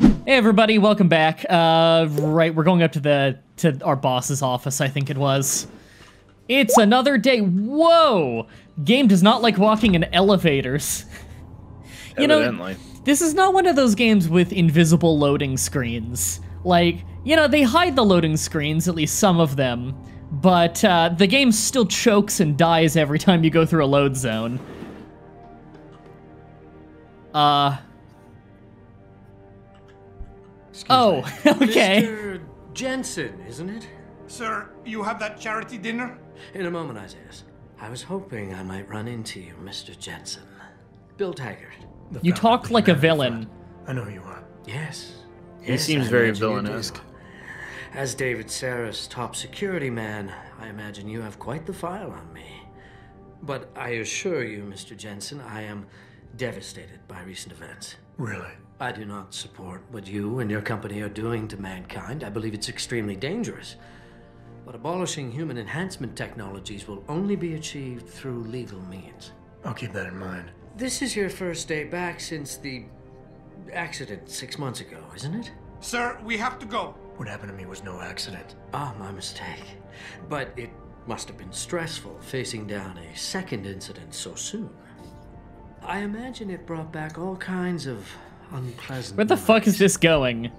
Hey everybody, welcome back. Right, we're going up to our boss's office, I think it was. It's another day. Whoa! Game does not like walking in elevators. Evidently. This is not one of those games with invisible loading screens. Like, they hide the loading screens, at least some of them, but the game still chokes and dies every time you go through a load zone. Oh, okay. Mr. Jensen, isn't it? Sir, you have that charity dinner? In a moment, Isaiah. I was hoping I might run into you, Mr. Jensen. Bill Taggart. You talk like a villain. I know who you are. Yes. He seems very villanesque. As David Sarif's top security man, I imagine you have quite the file on me. But I assure you, Mr. Jensen, I am devastated by recent events. Really? I do not support what you and your company are doing to mankind. I believe it's extremely dangerous. But abolishing human enhancement technologies will only be achieved through legal means. I'll keep that in mind. This is your first day back since the accident 6 months ago, isn't it? Sir, we have to go. What happened to me was no accident. Ah, my mistake. But it must have been stressful facing down a second incident so soon. I imagine it brought back all kinds of unpleasant Where the fuck is this going?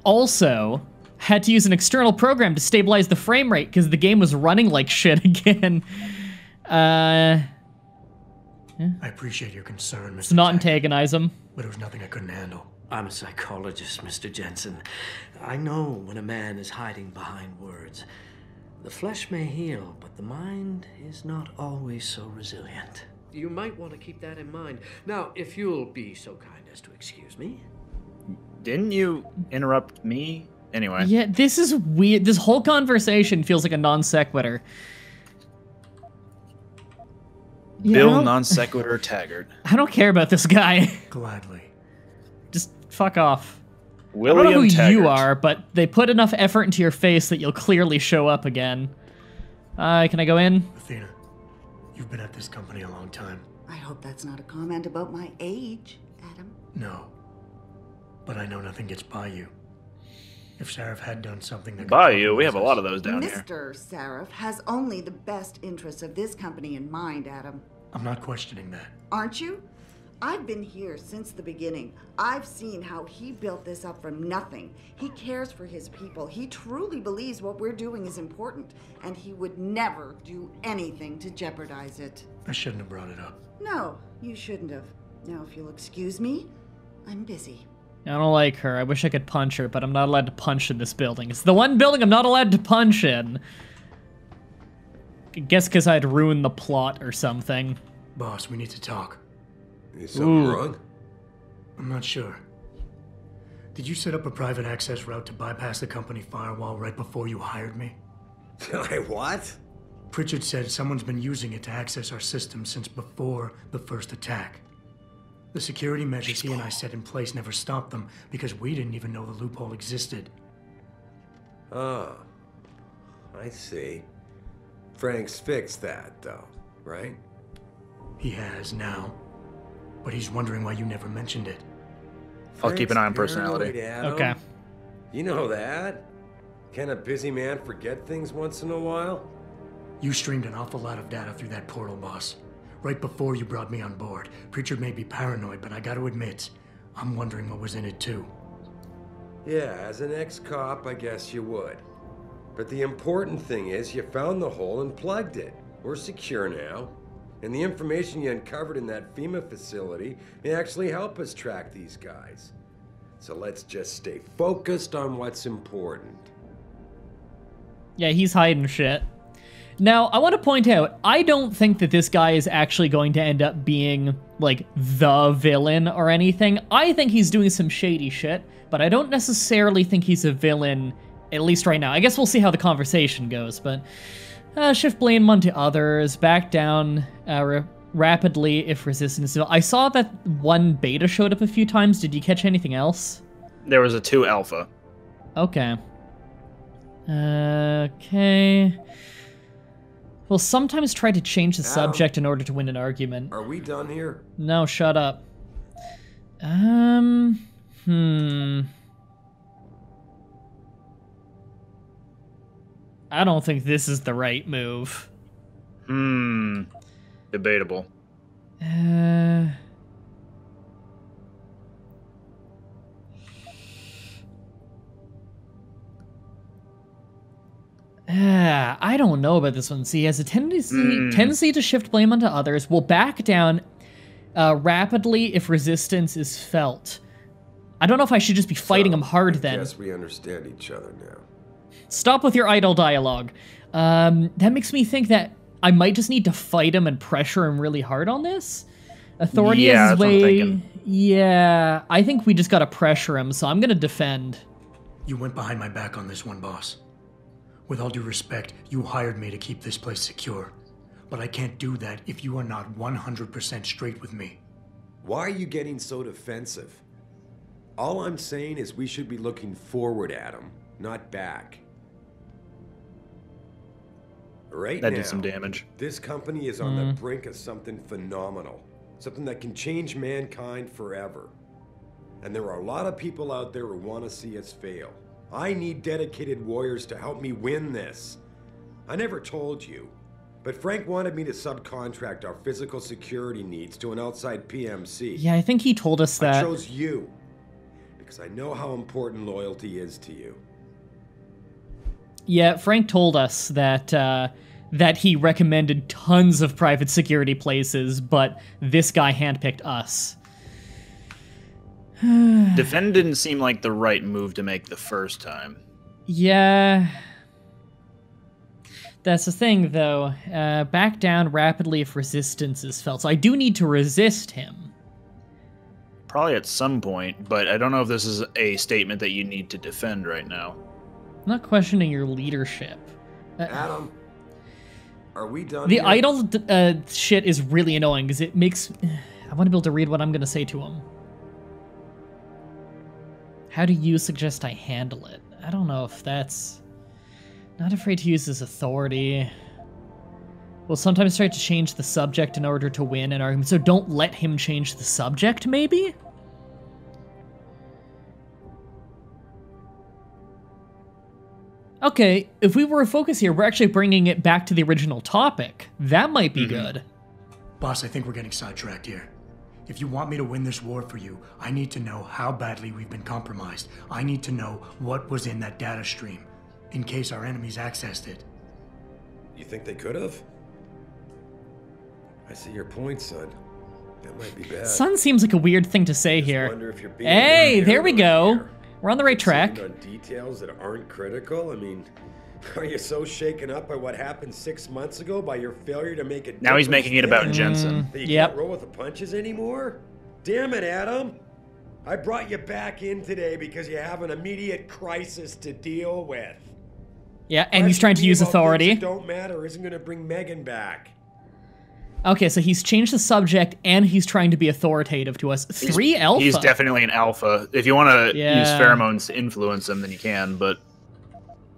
Also, had to use an external program to stabilize the frame rate because the game was running like shit again. I appreciate your concern, Mr. Let's not Taggart, antagonize him. but it was nothing I couldn't handle. I'm a psychologist, Mr. Jensen. I know when a man is hiding behind words. The flesh may heal, but the mind is not always so resilient. You might want to keep that in mind. Now, if you'll be so kind as to excuse me. Didn't you interrupt me? Anyway. Yeah, this is weird. This whole conversation feels like a non sequitur. Bill non sequitur Taggart. I don't care about this guy. Gladly. Just fuck off. William I don't know who Taggart. you are, but they put enough effort into your face that you'll clearly show up again. Can I go in? Athena, you've been at this company a long time. I hope that's not a comment about my age, Adam. No. But I know nothing gets by you. If Sarif had done something that By you, we have a lot of those down here. Mr. Sarif has only the best interests of this company in mind, Adam. I'm not questioning that. Aren't you? I've been here since the beginning. I've seen how he built this up from nothing. He cares for his people. He truly believes what we're doing is important, and he would never do anything to jeopardize it. I shouldn't have brought it up. No, you shouldn't have. Now, if you'll excuse me, I'm busy. I don't like her. I wish I could punch her, but I'm not allowed to punch in this building. It's the one building I'm not allowed to punch in. I guess because I'd ruin the plot or something. Boss, we need to talk. Is something wrong? I'm not sure. Did you set up a private access route to bypass the company firewall right before you hired me? What? Pritchard said someone's been using it to access our system since before the first attack. The security measures he and I set in place never stopped them because we didn't even know the loophole existed. Oh, I see. Frank's fixed that, though, right? He has now. But he's wondering why you never mentioned it. I'll keep an eye on Frank's personality. paranoid, Adam. Okay. You know that? Can a busy man forget things once in a while? You streamed an awful lot of data through that portal, boss. Right before you brought me on board. Pritchard may be paranoid, but I gotta admit, I'm wondering what was in it too. Yeah, as an ex-cop, I guess you would. But the important thing is you found the hole and plugged it. We're secure now. And the information you uncovered in that FEMA facility may actually help us track these guys. So let's just stay focused on what's important. Yeah, he's hiding shit. Now, I want to point out, I don't think that this guy is actually going to end up being, like, the villain or anything. I think he's doing some shady shit, but I don't necessarily think he's a villain, at least right now. I guess we'll see how the conversation goes, but... shift blame onto others, back down rapidly if resistance... I saw that one beta showed up a few times. Did you catch anything else? There was a 2 alpha. Okay. Okay... We'll sometimes try to change the subject in order to win an argument. Are we done here? No, shut up. I don't think this is the right move. Debatable. I don't know about this one. See, he has a tendency to shift blame onto others, will back down rapidly if resistance is felt. I don't know if I should just be fighting him hard then. Yes, we understand each other now. Stop with your idle dialogue. That makes me think that I might just need to fight him and pressure him really hard on this. Authority is that's what I'm way... thinking. Yeah, I think we just gotta pressure him, so I'm gonna defend. You went behind my back on this one, boss. With all due respect, you hired me to keep this place secure. But I can't do that if you are not 100% straight with me. Why are you getting so defensive? All I'm saying is we should be looking forward at him, not back. Right now, That did some damage. this company is on the brink of something phenomenal. Something that can change mankind forever. And there are a lot of people out there who want to see us fail. I need dedicated warriors to help me win this. I never told you, but Frank wanted me to subcontract our physical security needs to an outside PMC. Yeah, I think he told us that. I chose you because I know how important loyalty is to you. Yeah, Frank told us that that he recommended tons of private security places, but this guy handpicked us. Defend didn't seem like the right move to make the first time. Yeah. That's the thing, though. Back down rapidly if resistance is felt. So I do need to resist him. Probably at some point, but I don't know if this is a statement that you need to defend right now. I'm not questioning your leadership. Adam, are we done The here? idle shit is really annoying, because it makes... I want to be able to read what I'm going to say to him. How do you suggest I handle it? I don't know if that's... Not afraid to use his authority. Will sometimes try to change the subject in order to win an argument, so don't let him change the subject, maybe? Okay, if we were to focus here, we're actually bringing it back to the original topic. That might be good. Boss, I think we're getting sidetracked here. If you want me to win this war for you, I need to know how badly we've been compromised. I need to know what was in that data stream, in case our enemies accessed it. You think they could have? I see your point, son. That might be bad. Son seems like a weird thing to say Just here. wonder if you're being Hey, very there we go. here. We're on the right track. On details that aren't critical? I mean, are you so shaken up by what happened 6 months ago, by your failure to make it? Now he's making it about Jensen. That you Yep. can't roll with the punches anymore? Damn it, Adam. I brought you back in today because you have an immediate crisis to deal with. Yeah, and he's trying to use Questioning about authority. things that don't matter isn't going to bring Megan back. Okay, so he's changed the subject, and he's trying to be authoritative to us. Three alpha. He's definitely an alpha. If you want to Yeah. use pheromones to influence him, then you can, but...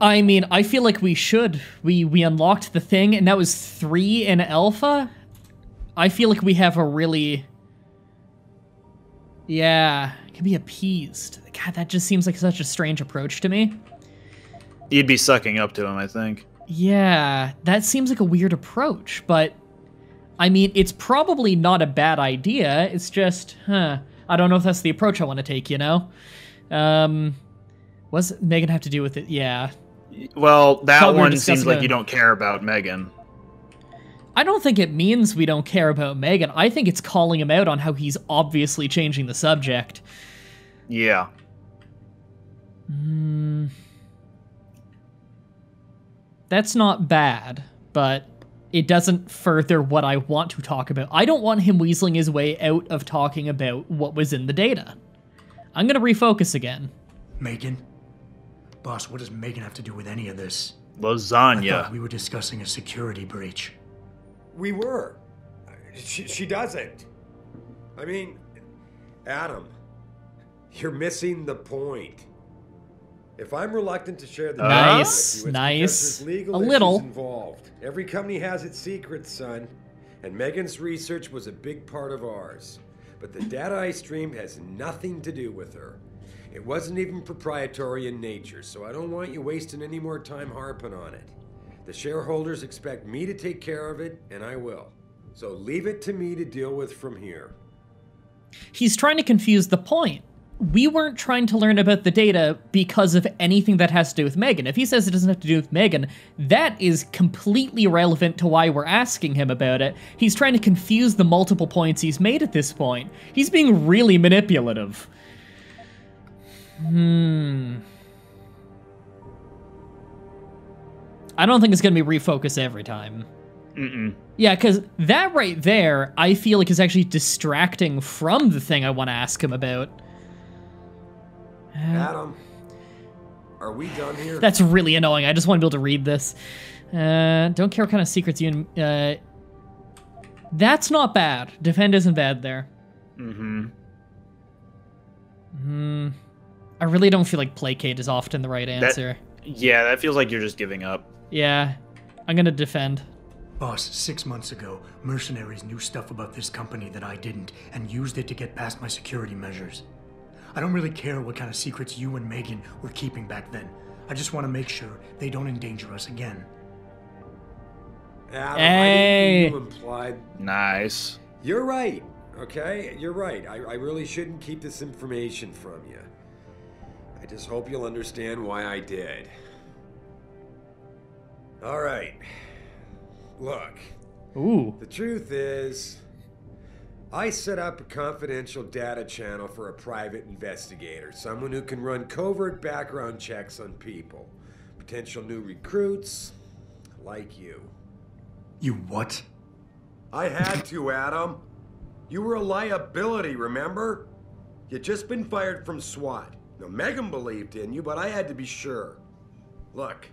I mean, I feel like we should. We unlocked the thing, and that was 3 in alpha? I feel like we have a really... Yeah, can be appeased. God, that just seems like such a strange approach to me. You'd be sucking up to him, I think. Yeah, that seems like a weird approach, but... I mean, it's probably not a bad idea. It's just, I don't know if that's the approach I want to take, you know? What's Megan have to do with it? Yeah. Well, that Thought we were one seems discussing like a- you don't care about Megan. I don't think it means we don't care about Megan. I think it's calling him out on how he's obviously changing the subject. Yeah. That's not bad, but it doesn't further what I want to talk about. I don't want him weaseling his way out of talking about what was in the data. I'm gonna refocus again. Megan? Boss, what does Megan have to do with any of this? I Lasagna. thought we were discussing a security breach. We were. She doesn't. I mean, Adam, you're missing the point. If I'm reluctant to share the data with you, it's because there's legal A little. issues involved. Every company has its secrets, son. And Megan's research was a big part of ours. But the data I streamed has nothing to do with her. It wasn't even proprietary in nature, so I don't want you wasting any more time harping on it. The shareholders expect me to take care of it, and I will. So leave it to me to deal with from here. He's trying to confuse the point. We weren't trying to learn about the data because of anything that has to do with Megan. If he says it doesn't have to do with Megan, that is completely irrelevant to why we're asking him about it. He's trying to confuse the multiple points he's made at this point. He's being really manipulative. I don't think it's going to be refocus every time. Yeah, because that right there, I feel like is actually distracting from the thing I want to ask him about. Adam, are we done here? That's really annoying. I just want to be able to read this. Don't care what kind of secrets you... that's not bad. Defend isn't bad there. I really don't feel like placate is often the right answer. Yeah, that feels like you're just giving up. Yeah, I'm gonna defend. Boss, 6 months ago, mercenaries knew stuff about this company that I didn't and used it to get past my security measures. I don't really care what kind of secrets you and Megan were keeping back then. I just want to make sure they don't endanger us again. Adam, hey! I didn't mean you implied... Nice. You're right, okay? You're right. I really shouldn't keep this information from you. I just hope you'll understand why I did. All right. Look. Ooh. The truth is, I set up a confidential data channel for a private investigator, someone who can run covert background checks on people, potential new recruits, like you. You what? I had to, Adam. You were a liability, remember? You'd just been fired from SWAT. Now, Megan believed in you, but I had to be sure. Look,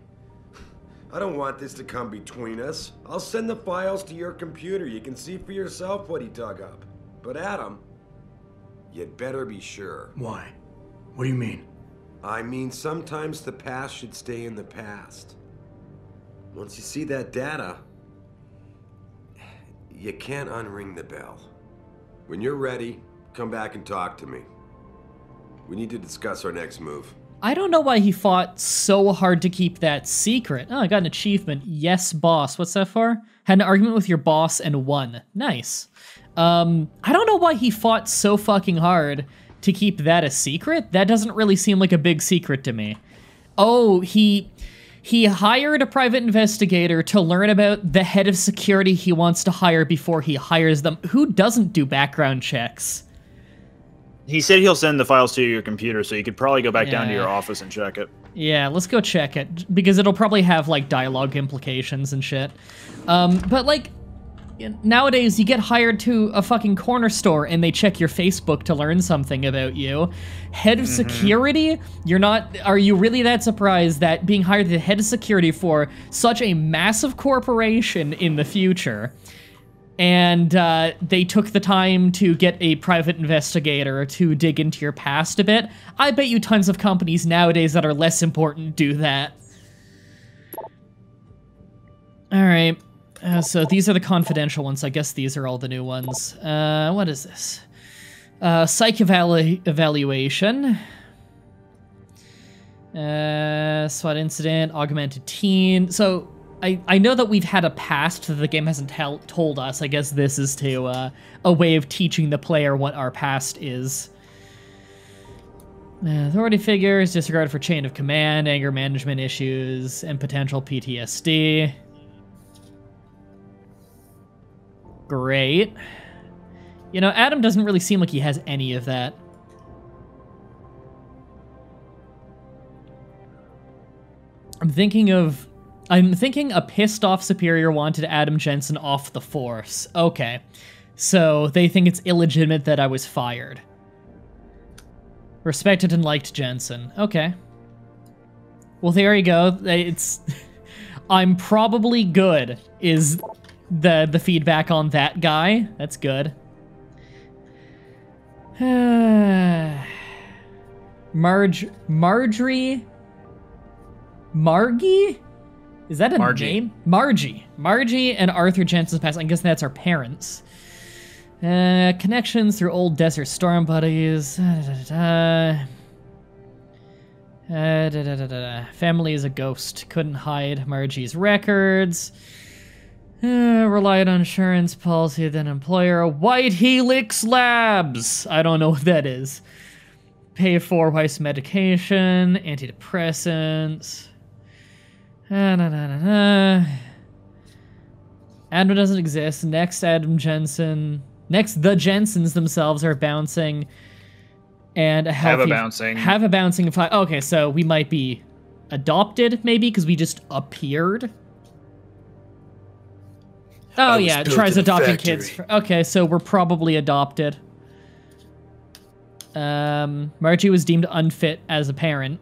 I don't want this to come between us. I'll send the files to your computer. You can see for yourself what he dug up. But Adam, you'd better be sure. Why? What do you mean? I mean, sometimes the past should stay in the past. Once you see that data, you can't unring the bell. When you're ready, come back and talk to me. We need to discuss our next move. I don't know why he fought so hard to keep that secret. Oh, I got an achievement. Yes, boss. What's that for? Had an argument with your boss and won. Nice. I don't know why he fought so fucking hard to keep that a secret. That doesn't really seem like a big secret to me. Oh, he hired a private investigator to learn about the head of security he wants to hire before he hires them. Who doesn't do background checks? He said he'll send the files to your computer, so you could probably go back down to your office and check it. Yeah, let's go check it, because it'll probably have, like, dialogue implications and shit. But, like, nowadays you get hired to a fucking corner store and they check your Facebook to learn something about you. Head of security? Are you really that surprised that being hired the head of security for such a massive corporation in the future, and they took the time to get a private investigator to dig into your past a bit? I bet you tons of companies nowadays that are less important do that. Alright, so these are the confidential ones. I guess these are all the new ones. What is this? Psych evaluation. SWAT incident, augmented teen. So, I know that we've had a past that the game hasn't told us. I guess this is to a way of teaching the player what our past is. Authority figures, disregard for chain of command, anger management issues, and potential PTSD. Great. You know, Adam doesn't really seem like he has any of that. I'm thinking a pissed off superior wanted Adam Jensen off the force. Okay. So they think it's illegitimate that I was fired. Respected and liked Jensen. Okay. Well, there you go. It's I'm probably good is the feedback on that guy. That's good. Margie? Is that a name? Margie and Arthur Jensen's past. I guess that's our parents. Connections through old Desert Storm buddies. Family is a ghost. Couldn't hide Margie's records. Relied on insurance policy, then employer. White Helix Labs. I don't know what that is. Pay for wife's medication, antidepressants. Adam doesn't exist. Next, Adam Jensen. Next, the Jensens themselves are bouncing. And have a bouncing. Okay, so we might be adopted, maybe, because we just appeared. Oh, yeah, tries adopting kids. Okay, so we're probably adopted. Margie was deemed unfit as a parent.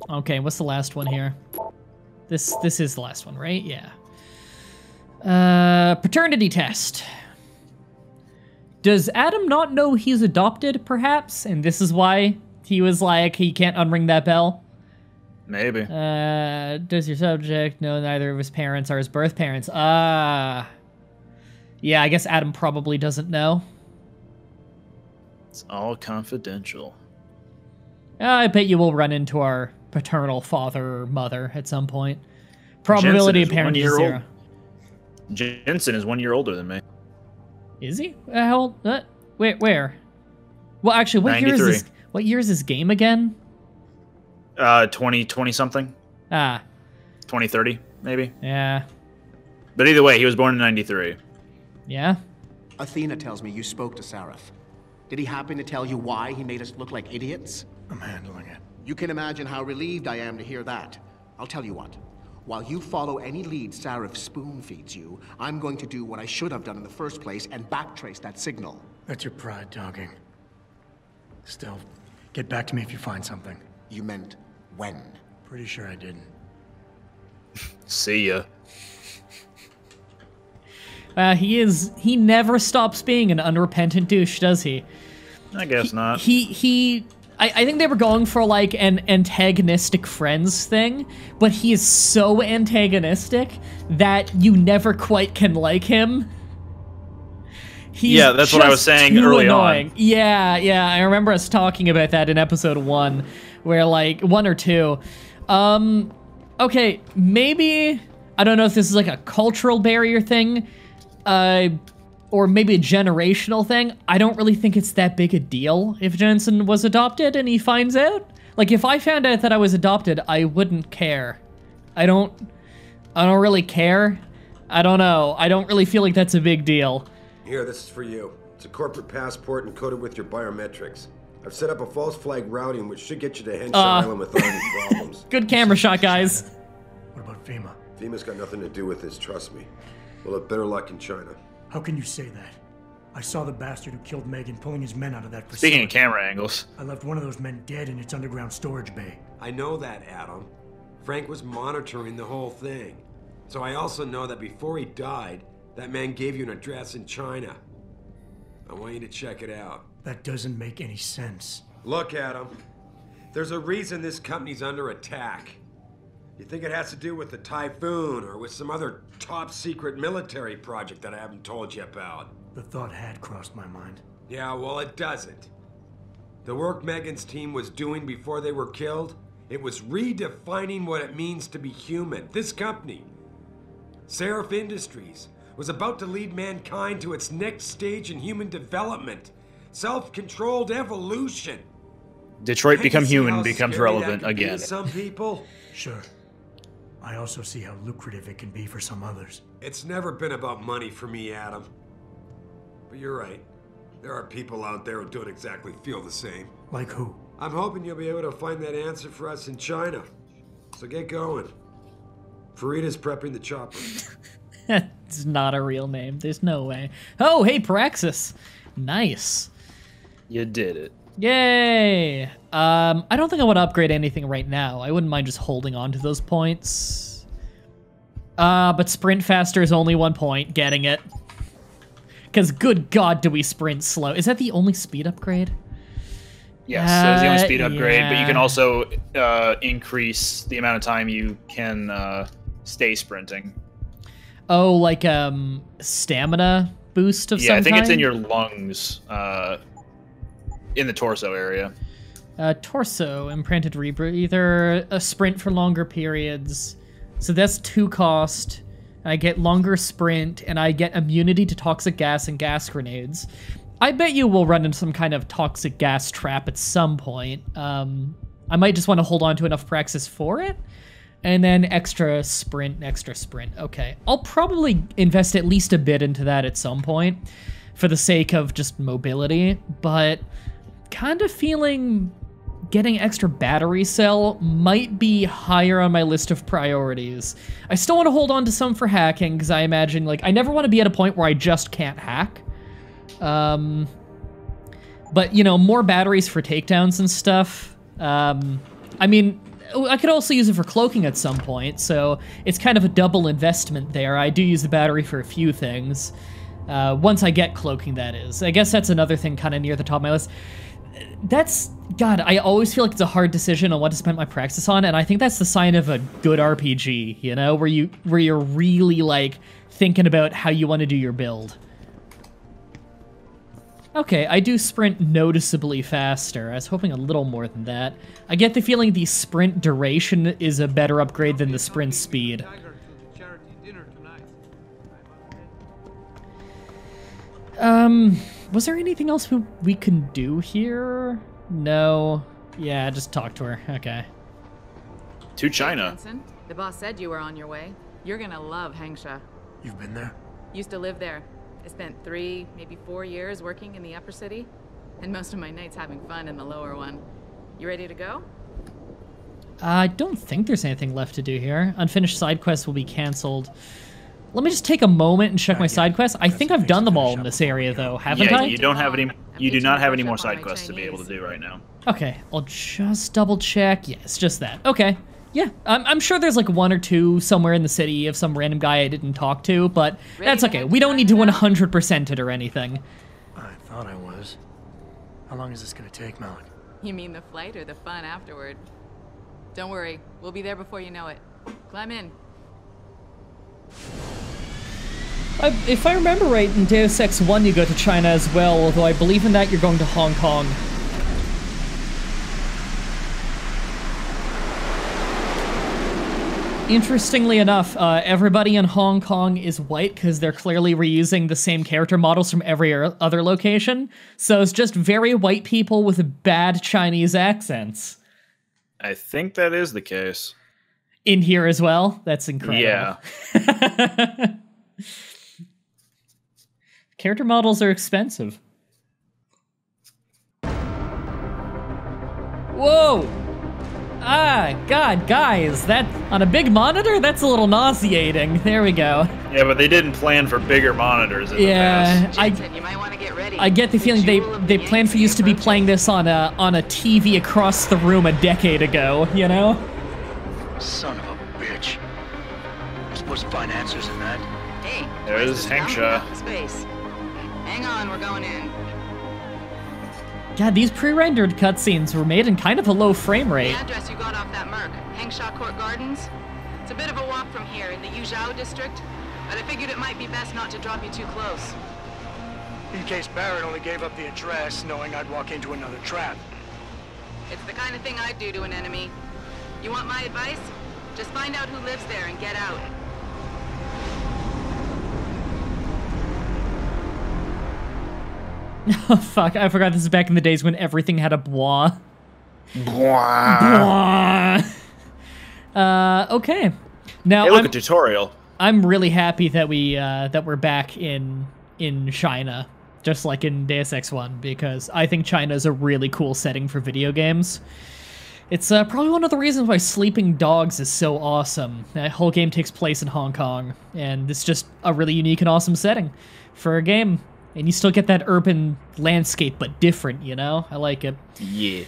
Okay, what's the last one here? This is the last one, right? Yeah. Paternity test. Does Adam not know he's adopted, perhaps? And this is why he was like, he can't unring that bell? Maybe. Does your subject know neither of his parents are his birth parents? Yeah, I guess Adam probably doesn't know. It's all confidential. I bet you will run into our paternal father or mother at some point. Probability of parenting is 0. Jensen is 1 year older than me. Is he? How old? Where? Well, actually, what year is this? What year is this game again? 20 something. 2030 maybe. Yeah. But either way, he was born in 93. Yeah. Athena tells me you spoke to Sarif. Did he happen to tell you why he made us look like idiots? I'm handling it. You can imagine how relieved I am to hear that. I'll tell you what. While you follow any lead Sarif spoon feeds you, I'm going to do what I should have done in the first place and backtrace that signal. That's your pride talking. Still, get back to me if you find something. You meant when? Pretty sure I didn't. See ya. He never stops being an unrepentant douche, does he? I guess not. I think they were going for like an antagonistic friends thing, but he is so antagonistic that you never quite can like him. Yeah, that's what I was saying early on. Yeah, I remember us talking about that in episode 1, where like 1 or 2. Okay, maybe, I don't know if this is like a cultural barrier thing, or maybe a generational thing. I don't really think it's that big a deal if Jensen was adopted and he finds out. Like, if I found out that I was adopted, I wouldn't care. I don't really care. I don't know. I don't really feel like that's a big deal. Here, this is for you. It's a corporate passport encoded with your biometrics. I've set up a false flag routing which should get you to Henshaw Island without any problems. Good camera shot, guys. What about FEMA? FEMA's got nothing to do with this, trust me. We'll have better luck in China. How can you say that? I saw the bastard who killed Megan pulling his men out of that facility. Speaking of camera angles. I left one of those men dead in its underground storage bay. I know that, Adam. Frank was monitoring the whole thing. So I also know that before he died, that man gave you an address in China. I want you to check it out. That doesn't make any sense. Look, Adam. There's a reason this company's under attack. You think it has to do with the Typhoon or with some other top-secret military project that I haven't told you about? The thought had crossed my mind. Yeah, well, it doesn't. The work Megan's team was doing before they were killed, it was redefining what it means to be human. This company, Sarif Industries, was about to lead mankind to its next stage in human development. Self-controlled evolution. Detroit Become Human becomes relevant again. Some people? Sure. I also see how lucrative it can be for some others. It's never been about money for me, Adam. But you're right. There are people out there who don't exactly feel the same. Like who? I'm hoping you'll be able to find that answer for us in China. So get going. Farida's prepping the chopper. It's not a real name. There's no way. Oh, hey, Praxis. Nice. You did it. Yay! I don't think I want to upgrade anything right now. I wouldn't mind just holding on to those points. But sprint faster is only 1 point. Getting it. Because good God, do we sprint slow. Is that the only speed upgrade? Yes, that's the only speed upgrade, but you can also increase the amount of time you can stay sprinting. Oh, like stamina boost of some kind? Yeah, I think it's in your lungs. in the torso area. Torso, imprinted rebreather, a sprint for longer periods. So that's 2 cost. I get longer sprint, and I get immunity to toxic gas and gas grenades. I bet you will run into some kind of toxic gas trap at some point. I might just want to hold on to enough praxis for it. And then extra sprint. Okay. I'll probably invest at least a bit into that at some point for the sake of just mobility, but kind of feeling getting extra battery cell might be higher on my list of priorities. I still want to hold on to some for hacking, because I imagine, like, I never want to be at a point where I just can't hack. But, you know, more batteries for takedowns and stuff. I mean, I could also use it for cloaking at some point, so it's kind of a double investment there. I do use the battery for a few things. Once I get cloaking, that is. I guess that's another thing kind of near the top of my list. God, I always feel like it's a hard decision on what to spend my praxis on, and I think that's the sign of a good RPG, you know, where you're really, like, thinking about how you want to do your build. Okay, I do sprint noticeably faster. I was hoping a little more than that. I get the feeling the sprint duration is a better upgrade than the sprint speed. Was there anything else we can do here? No. Yeah, just talk to her. Okay. To China. Jensen, the boss said you were on your way. You're gonna love Hangsha. You've been there? Used to live there. I spent 3, maybe 4 years working in the upper city, and most of my nights having fun in the lower one. You ready to go? I don't think there's anything left to do here. Unfinished side quests will be canceled. Let me just take a moment and check my side quests. I think I've done them all in this area, though, haven't I? Yeah, you don't have any. You do not have any more side quests to be able to do right now. Okay, I'll just double check. Yeah, it's just that. Okay. Yeah, I'm sure there's like 1 or 2 somewhere in the city of some random guy I didn't talk to, but that's okay. We don't need to 100% it or anything. I thought I was. How long is this gonna take, Malik? You mean the flight or the fun afterward? Don't worry, we'll be there before you know it. Climb in. If I remember right, in Deus Ex 1 you go to China as well, although I believe in that you're going to Hong Kong. Interestingly enough, everybody in Hong Kong is white because they're clearly reusing the same character models from every other location. So it's just very white people with bad Chinese accents. I think that is the case. In here as well? That's incredible. Yeah. Character models are expensive. Whoa! Ah, God, guys, that on a big monitor? That's a little nauseating. There we go. Yeah, but they didn't plan for bigger monitors in the past. Jensen, you might want to get ready. I get the feeling they planned for you to be playing this on a TV across the room a decade ago, you know? Son of a bitch. I'm supposed to find answers in that. Hey, There's Hangsha. Space. Hang on, we're going in. God, these pre-rendered cutscenes were made in kind of a low frame rate. The address you got off that Merc, Hangsha Court Gardens. It's a bit of a walk from here in the Yuzhou district, but I figured it might be best not to drop you too close. In case Barrett only gave up the address, knowing I'd walk into another trap. It's the kind of thing I'd do to an enemy. You want my advice? Just find out who lives there and get out. Oh, fuck. I forgot this is back in the days when everything had a blah. Blah. Okay. Now, hey, look, a tutorial. I'm really happy that we're back in China, just like in Deus Ex 1, because I think China is a really cool setting for video games. It's probably one of the reasons why Sleeping Dogs is so awesome. That whole game takes place in Hong Kong, and it's just a really unique and awesome setting for a game. And you still get that urban landscape, but different, you know? I like it. Yeah.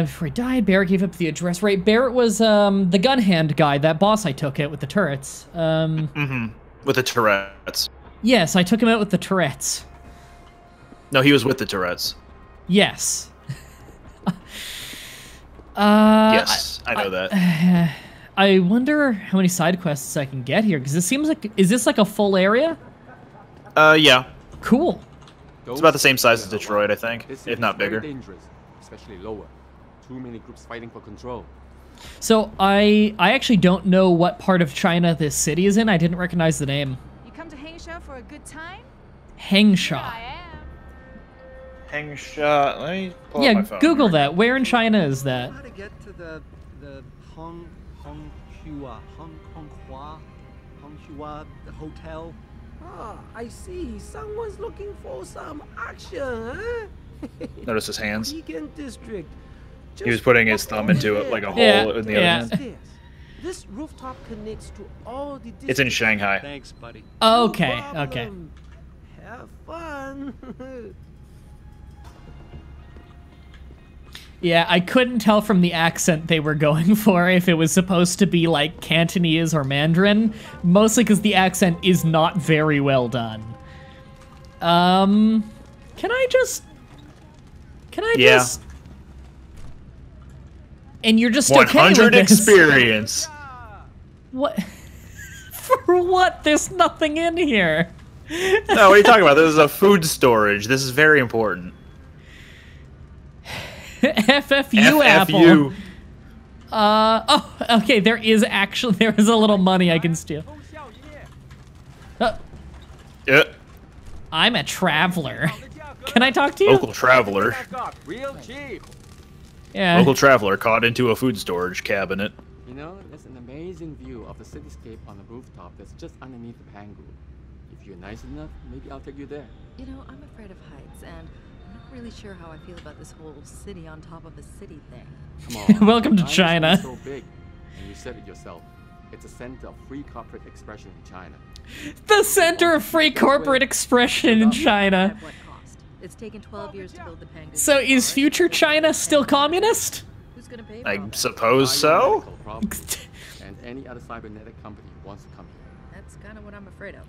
Before he died, Barrett gave up the address. Right, Barrett was the gun hand guy, that boss I took out with the turrets. With the Tourette's. Yes, I took him out with the turrets. No, he was with the Tourette's. Yes. Yes, I know that. I wonder how many side quests I can get here, because it seems like... Is this like a full area? Yeah. Cool. It's about the same size as Detroit, I think, if not bigger. Dangerous, especially lower. Too many groups fighting for control. So I actually don't know what part of China this city is in. I didn't recognize the name. You come to Hangsha for a good time? Hangsha. Hangsha. Let me pull up my phone. Google here. that. Where in China is that? How to get to the Honghua hotel? Ah, I see. Someone's looking for some action, huh? Notice his hands. Beacon District. He was putting his thumb into it like a hole in the other hand. This rooftop connects to all the It's in Shanghai. Thanks, buddy. Okay, No okay. problem. Have fun. Yeah, I couldn't tell from the accent they were going for if it was supposed to be like Cantonese or Mandarin, mostly because the accent is not very well done. Can I just... And you're just 100 okay with this. experience. What? For what? There's nothing in here. No, what are you talking about? This is a food storage. This is very important. FFU Apple. Oh, okay, there is a little money I can steal. Yeah. I'm a traveler. Can I talk to you? Local traveler. Real cheap. Yeah. Local traveler caught into a food storage cabinet. You know, there's an amazing view of the cityscape on the rooftop that's just underneath the Pangu. If you're nice enough, maybe I'll take you there. You know, I'm afraid of heights, and I'm not really sure how I feel about this whole city on top of a city thing. Come on. Welcome to China. So big, and you said it yourself. It's a center of free corporate expression in China. The center of free corporate expression in China. At what cost? It's taken 12 years to build the Pangu. So is future China still communist? Who's gonna pay for I all that? suppose so. And any other cybernetic company who wants to come here. That's kind of what I'm afraid of.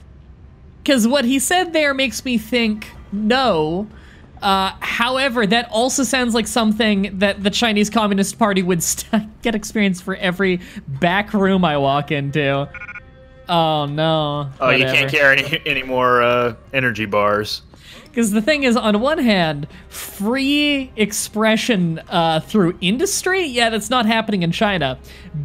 Because what he said there makes me think no. However, that also sounds like something that the Chinese Communist Party would get experience for every back room I walk into. Oh no. Oh, you can't carry any more energy bars. Because the thing is, on one hand, free expression through industry, yeah, that's not happening in China.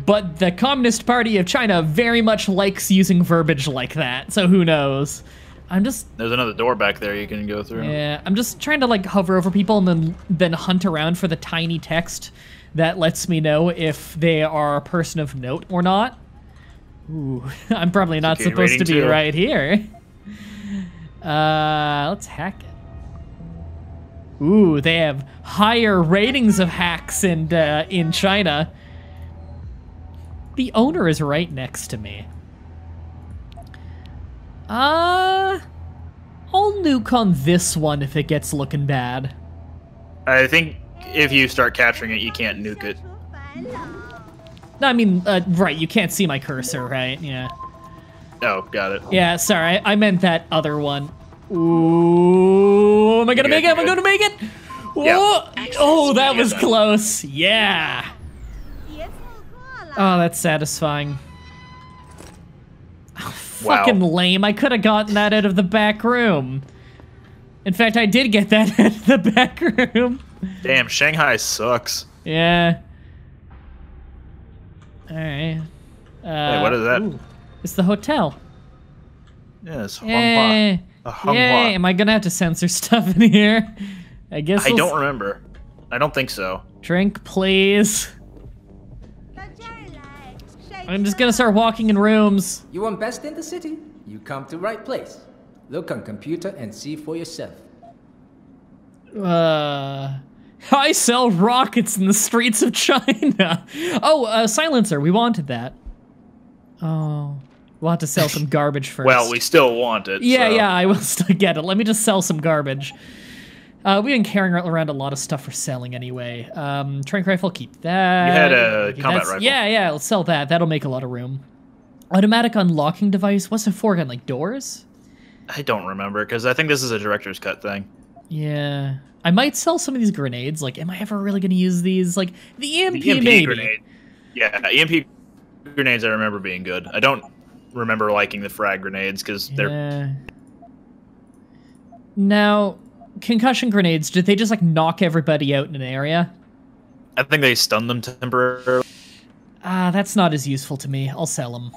But the Communist Party of China very much likes using verbiage like that, so who knows? There's another door back there you can go through. Yeah, I'm just trying to like hover over people and then hunt around for the tiny text that lets me know if they are a person of note or not. Ooh, I'm probably not supposed to be right here. Let's hack it. Ooh, they have higher ratings of hacks in China. The owner is right next to me. I'll nuke on this one if it gets looking bad. I think if you start capturing it, you can't nuke it. No, I mean, right, you can't see my cursor, right? Yeah. Oh, got it. Yeah, sorry, I meant that other one. Ooh, am I gonna make it? Am I gonna make it? Yeah. Oh, that was close. Yeah. Oh, that's satisfying. Oh, fucking lame. I could have gotten that out of the back room. In fact, I did get that out of the back room. Damn, Shanghai sucks. Yeah. Alright. Hey, what is that? Ooh, it's the hotel. Yeah, it's Yay. Honghua. Yay. Am I gonna have to censor stuff in here? I guess I don't remember. I don't think so. Drink, please. I'm just gonna start walking in rooms. You want best in the city? You come to right place. Look on computer and see for yourself. I sell rockets in the streets of China. Oh, silencer. We wanted that. Oh, we'll have to sell some garbage first. Well, we still want it. Yeah, so. yeah, I will still get it. Let me just sell some garbage. We've been carrying around a lot of stuff for selling anyway. Trank rifle, keep that. You had a combat rifle. Yeah, yeah, let's sell that. That'll make a lot of room. Automatic unlocking device. What's it for again? Like doors? I don't remember, because I think this is a director's cut thing. Yeah. I might sell some of these grenades. Like, am I ever really going to use these? Like, the EMP, The EMP maybe. grenade. Yeah, EMP grenades I remember being good. I don't remember liking the frag grenades, because they're... Now, concussion grenades, did they just like knock everybody out in an area? I think they stunned them temporarily. That's not as useful to me. I'll sell them.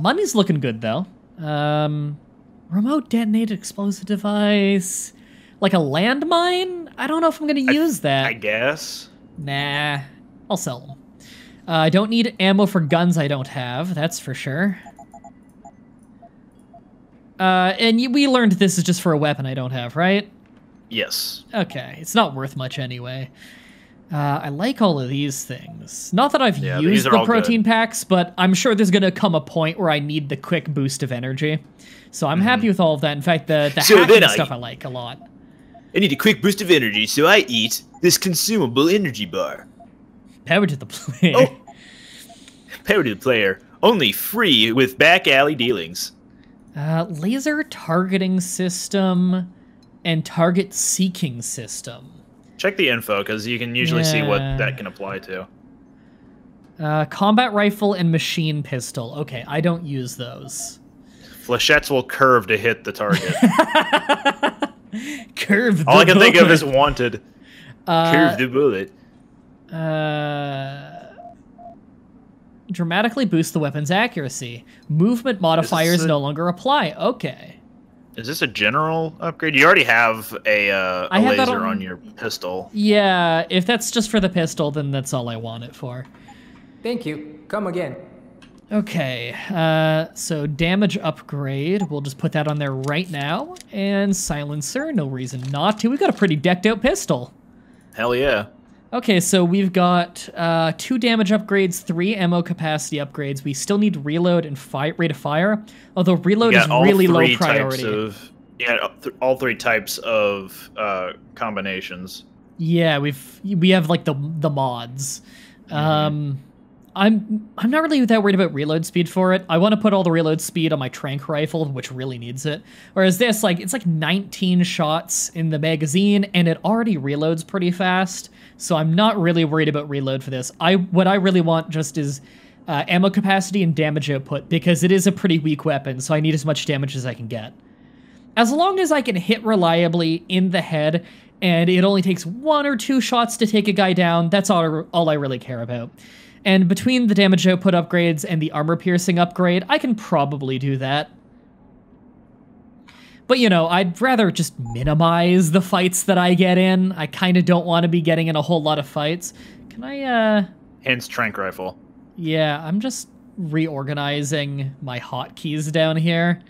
Money's looking good, though. Remote detonated explosive device. Like a landmine? I don't know if I'm going to use that. I guess. Nah. I'll sell them. I don't need ammo for guns I don't have. That's for sure. And we learned this is just for a weapon I don't have, right? Yes. Okay. It's not worth much anyway. I like all of these things. Not that I've used the protein packs, but I'm sure there's going to come a point where I need the quick boost of energy. So I'm happy with all of that. In fact, the hacking stuff I like a lot. I need a quick boost of energy, so I eat this consumable energy bar. Power to the player. Oh. Power to the player. Only free with back alley dealings. Laser targeting system and target seeking system. Check the info, because you can usually see what that can apply to. Combat rifle and machine pistol. Okay, I don't use those. Flechettes will curve to hit the target. Curve the bullet. All I can think of is wanted. Curve the bullet. Dramatically boost the weapon's accuracy. Movement modifiers no longer apply. Okay. Is this a general upgrade? You already have a laser on your pistol. Yeah, if that's just for the pistol, then that's all I want it for. Thank you. Come again. Okay, so damage upgrade. We'll just put that on there right now. And silencer, no reason not to. We've got a pretty decked out pistol. Hell yeah. Okay, so we've got 2 damage upgrades, 3 ammo capacity upgrades. We still need reload and rate of fire, although reload is really low priority. All 3 types of combinations. Yeah, we have like the mods. I'm not really that worried about reload speed for it. I want to put all the reload speed on my tranq rifle, which really needs it. Whereas this, it's like 19 shots in the magazine, and it already reloads pretty fast. So I'm not really worried about reload for this. What I really want just is ammo capacity and damage output, because it is a pretty weak weapon, so I need as much damage as I can get. As long as I can hit reliably in the head, and it only takes 1 or 2 shots to take a guy down, that's all I really care about. And between the damage output upgrades and the armor piercing upgrade, I can probably do that. But, I'd rather just minimize the fights that I get in. I kind of don't want to be getting in a whole lot of fights. Can I, Hence tranq rifle. Yeah, I'm just reorganizing my hotkeys down here.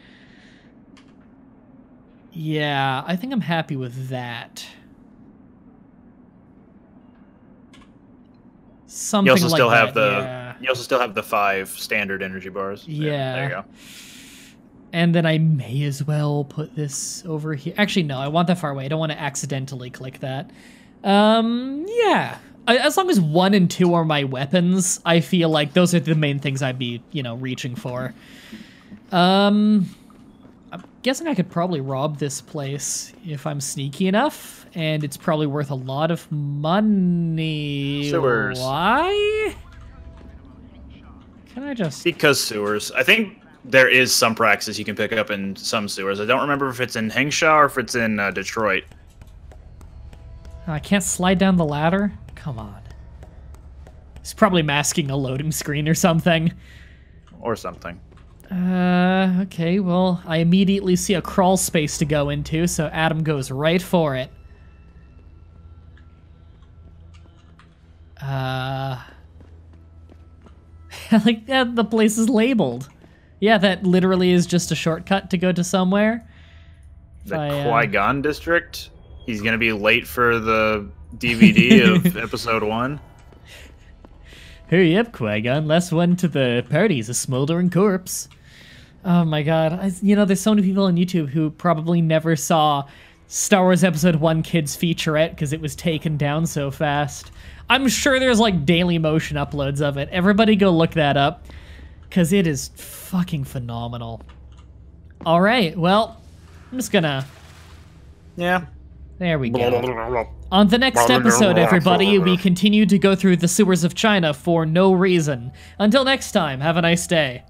Yeah, I think I'm happy with that. Something you also like still that, have the you also still have the 5 standard energy bars. Yeah. There you go. And then I may as well put this over here. Actually, no, I want that far away. I don't want to accidentally click that. Yeah. As long as 1 and 2 are my weapons, I feel like those are the main things I'd be, reaching for. I'm guessing I could probably rob this place if I'm sneaky enough. And it's probably worth a lot of money. Sewers. Why? Can I just... Because sewers. I think there is some praxis you can pick up in some sewers. I don't remember if it's in Hengsha or if it's in Detroit. I can't slide down the ladder? Come on. It's probably masking a loading screen or something. Or something. Okay, well, I immediately see a crawl space to go into, so Adam goes right for it. Like, the place is labeled. Yeah, that literally is just a shortcut to go to somewhere. The Qui-Gon district? He's gonna be late for the DVD of episode 1. Hurry up, Qui-Gon. Last one to the party's a smoldering corpse. Oh my god. There's so many people on YouTube who probably never saw Star Wars Episode 1 Kids Featurette because it was taken down so fast. I'm sure there's Daily Motion uploads of it. Everybody go look that up because it is fucking phenomenal. All right, well, I'm just gonna... Yeah. There we go. On the next episode, everybody, we continue to go through the sewers of China for no reason. Until next time, have a nice day.